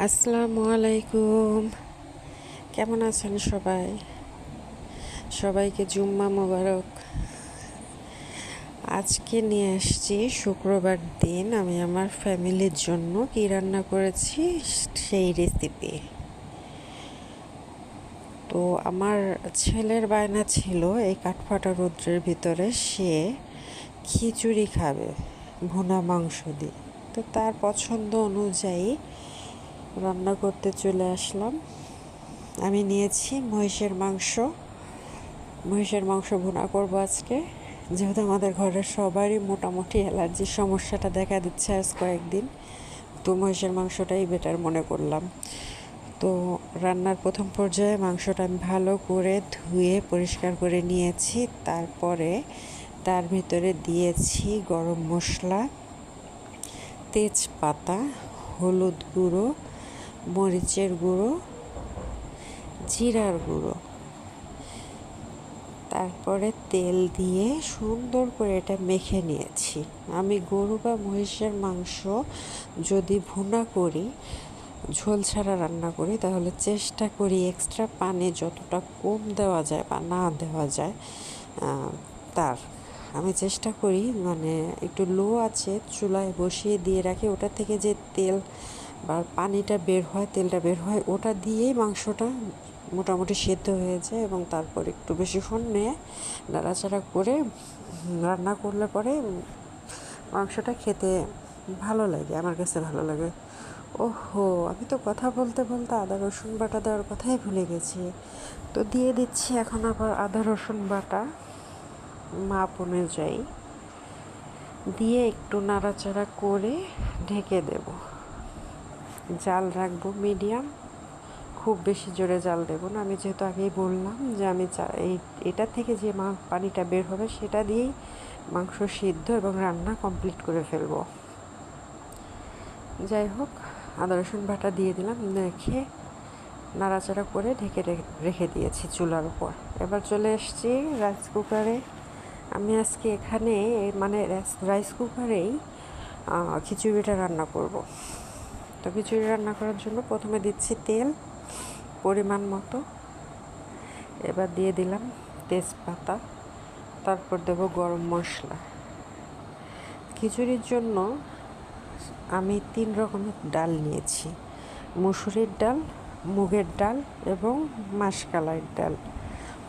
আসসালামু আলাইকুম। কেমন আছেন সবাই? সবাইকে জুম্মা মোবারক। আজকে নিয়ে আসছি শুক্রবার দিন আমি আমার ফ্যামিলির জন্য কি রান্না করেছি সেই রেসিপি। তো আমার ছেলের বায়না ছিল এই কাঠফাটা রৌদ্রের ভিতরে সে খিচুড়ি খাবে ভুনা মাংস দিয়ে। তো তার পছন্দ অনুযায়ী রান্না করতে চলে আসলাম। আমি নিয়েছি মহিষের মাংস ভুনা করব আজকে, যেহেতু আমাদের ঘরের সবারই মোটামুটি অ্যালার্জির সমস্যাটা দেখা দিচ্ছে আজ কয়েকদিন। তো মহিষের মাংসটাই বেটার মনে করলাম। তো রান্নার প্রথম পর্যায়ে মাংসটা আমি ভালো করে ধুয়ে পরিষ্কার করে নিয়েছি। তারপরে তার ভিতরে দিয়েছি গরম মশলা, তেজপাতা, হলুদ গুঁড়ো, মরিচের গুঁড়ো, জিরার গুঁড়ো। তারপরে তেল দিয়ে সুন্দর করে এটা মেখে নিয়েছি। আমি গরু বা মহিষের মাংস যদি ভুনা করি, ঝোল ছাড়া রান্না করি, তাহলে চেষ্টা করি এক্সট্রা পানি যতটা কম দেওয়া যায় বা না দেওয়া যায় তার আমি চেষ্টা করি মানে একটু লো আছে চুলায় বসিয়ে দিয়ে রাখি। ওটা থেকে যে তেল বা পানিটা বের হয়, তেলটা বের হয়, ওটা দিয়েই মাংসটা মোটামুটি সেদ্ধ হয়ে যায় এবং তারপর একটু বেশিক্ষণ নিয়ে নাড়াচাড়া করে রান্না করলে পরে মাংসটা খেতে ভালো লাগে, আমার কাছে ভালো লাগে। ওহো, আমি তো কথা বলতে বলতে আদা রসুন বাটা দেওয়ার কথাই ভুলে গেছি। তো দিয়ে দিচ্ছি এখন আবার আদা রসুন বাটা মাপ অনুযায়ী দিয়ে একটু নাড়াচাড়া করে ঢেকে দেব। জাল রাখবো মিডিয়াম, খুব বেশি জোরে জাল দেব না। আমি যেহেতু আগেই বললাম যে আমি এটা থেকে যে পানিটা বের হবে সেটা দিয়েই মাংস সিদ্ধ এবং রান্না কমপ্লিট করে ফেলবো। যাই হোক, আদা রসুন বাটা দিয়ে দিলাম, রেখে নাড়াচাড়া করে ঢেকে রেখে দিয়েছি চুলার উপর। এবার চলে এসেছি রাইস কুকারে। আমি আজকে এখানে মানে রাইস কুকারেই খিচুড়িটা রান্না করব। তো খিচুড়ি রান্না করার জন্য প্রথমে দিচ্ছি তেল পরিমাণ মতো, এবার দিয়ে দিলাম তেজপাতা, তারপর দেব গরম মশলা। খিচুড়ির জন্য আমি 3 রকমের ডাল নিয়েছি: মুসুরির ডাল, মুগের ডাল এবং মাসকলাইয়ের ডাল।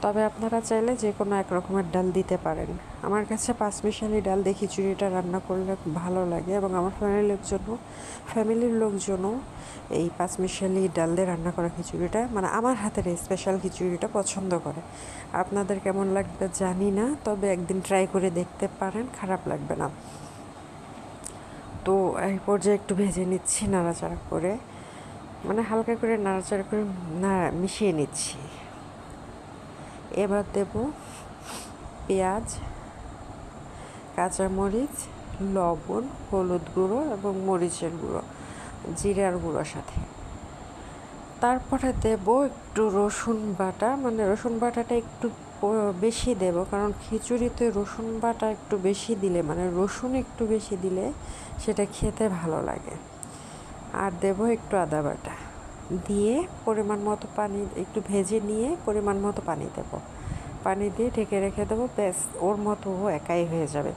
তবে আপনারা চাইলে যে কোনো এক রকমের ডাল দিতে পারেন। আমার কাছে পাঁচমিশালি ডাল দিয়ে খিচুড়িটা রান্না করলে ভালো লাগে এবং আমার ফ্যামিলির লোকজনও এই পাঁচমিশালি ডাল দিয়ে রান্না করা খিচুড়িটা মানে আমার হাতের এই স্পেশাল খিচুড়িটা পছন্দ করে। আপনাদের কেমন লাগবে জানি না, তবে একদিন ট্রাই করে দেখতে পারেন, খারাপ লাগবে না। তো এই পর্যায়ে একটু ভেজে নিচ্ছি নাড়াচাড়া করে, মানে হালকা করে নাড়াচাড়া করে মিশিয়ে নিচ্ছি। এবার দেব পেঁয়াজ, কাঁচামরিচ, লবণ, হলুদ গুঁড়ো এবং মরিচের গুঁড়ো, জিরার গুঁড়োর সাথে। তারপরে দেব একটু রসুন বাটা, মানে রসুন বাটাটা একটু বেশি দেব, কারণ খিচুড়িতে রসুন বাটা একটু বেশি দিলে মানে রসুন একটু বেশি দিলে সেটা খেতে ভালো লাগে। আর দেব একটু আদা বাটা দিয়ে পরিমাণ মতো পানি, একটু ভেজে নিয়ে পরিমাণ মতো পানি দেব। পানি দিয়ে ঢেকে রেখে দেবো, ব্যাস ওর মতো ও একাই হয়ে যাবে।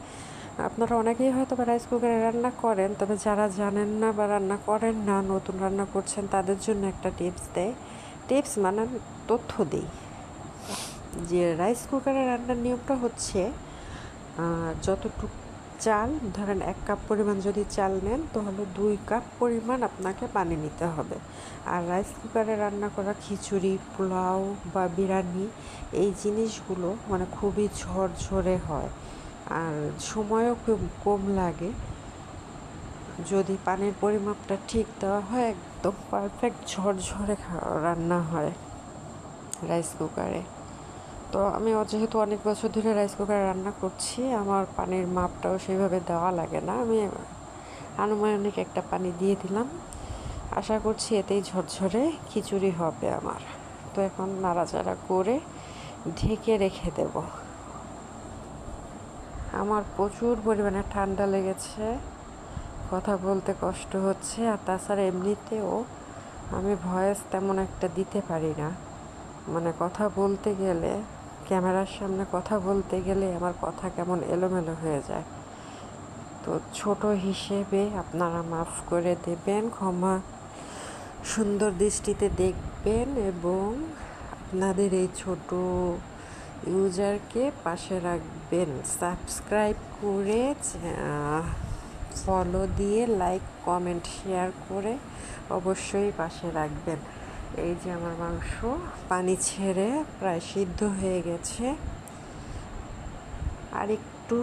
আপনারা অনেকেই হয়তো বা রাইস কুকারে রান্না করেন, তবে যারা জানেন না বা রান্না করেন না, নতুন রান্না করছেন, তাদের জন্য একটা টিপস মানে তথ্য দিই যে রাইস কুকারে রান্নার নিয়মটা হচ্ছে যতটুকু চাল, ধরেন 1 কাপ পরিমাণ যদি চাল নেন তাহলে 2 কাপ পরিমাণ আপনাকে পানি নিতে হবে। আর রাইস কুকারে রান্না করা খিচুড়ি, পোলাও বা বিরিয়ানি এই জিনিসগুলো মানে খুবই ঝরঝরে হয় আর সময়ও খুব কম লাগে। যদি পানির পরিমাপটা ঠিক দেওয়া হয় একদম পারফেক্ট ঝরঝরে রান্না হয় রাইস কুকারে। তো আমি যেহেতু অনেক বছর ধরে রাইস কুকারে রান্না করছি, আমার পানির মাপটাও সেইভাবে দেওয়া লাগে না। আমি আনুমানিক একটা পানি দিয়ে দিলাম, আশা করছি এতেই ঝরঝরে খিচুড়ি হবে আমার। তো এখন নাড়াচাড়া করে ঢেকে রেখে দেব। আমার প্রচুর পরিমাণে ঠান্ডা লেগেছে, কথা বলতে কষ্ট হচ্ছে, আর তাছাড়া এমনিতেও আমি ভয়েস তেমন একটা দিতে পারি না, মানে কথা বলতে গেলে, ক্যামেরার সামনে কথা বলতে গেলে আমার কথা কেমন এলোমেলো হয়ে যায়। তো ছোট হিসেবে আপনারা মাফ করে দেবেন, ক্ষমা সুন্দর দৃষ্টিতে দেখবেন এবং আপনাদের এই ছোট ইউজারকে পাশে রাখবেন, সাবস্ক্রাইব করে ফলো দিয়ে লাইক কমেন্ট শেয়ার করে অবশ্যই পাশে রাখবেন। এই যে আমার মাংস পানি ছেড়ে প্রায় সিদ্ধ হয়ে গেছে, আর একটু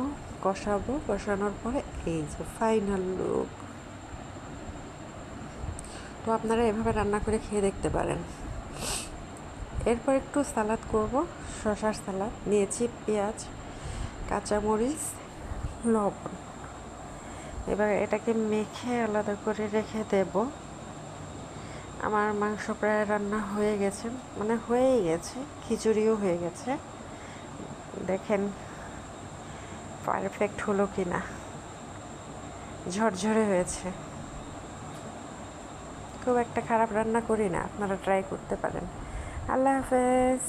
কষাবো, কষানোর পরে এই যে ফাইনাল লুক। তো আপনারা এভাবে রান্না করে খেয়ে দেখতে পারেন। এরপর একটু সালাদ করব, শসার সালাদ নিয়েছি, পেঁয়াজ, কাঁচামরিচ, লবণ। এবার এটাকে মেখে আলাদা করে রেখে দেব। আমার মাংস প্রায় রান্না হয়ে গেছে, মানে হয়েই গেছে, খিচুড়িও হয়ে গেছে। দেখেন পারফেক্ট হলো কি না, ঝরঝরে হয়েছে। খুব একটা খারাপ রান্না করি না, আপনারা ট্রাই করতে পারেন। আল্লাহ হাফেজ।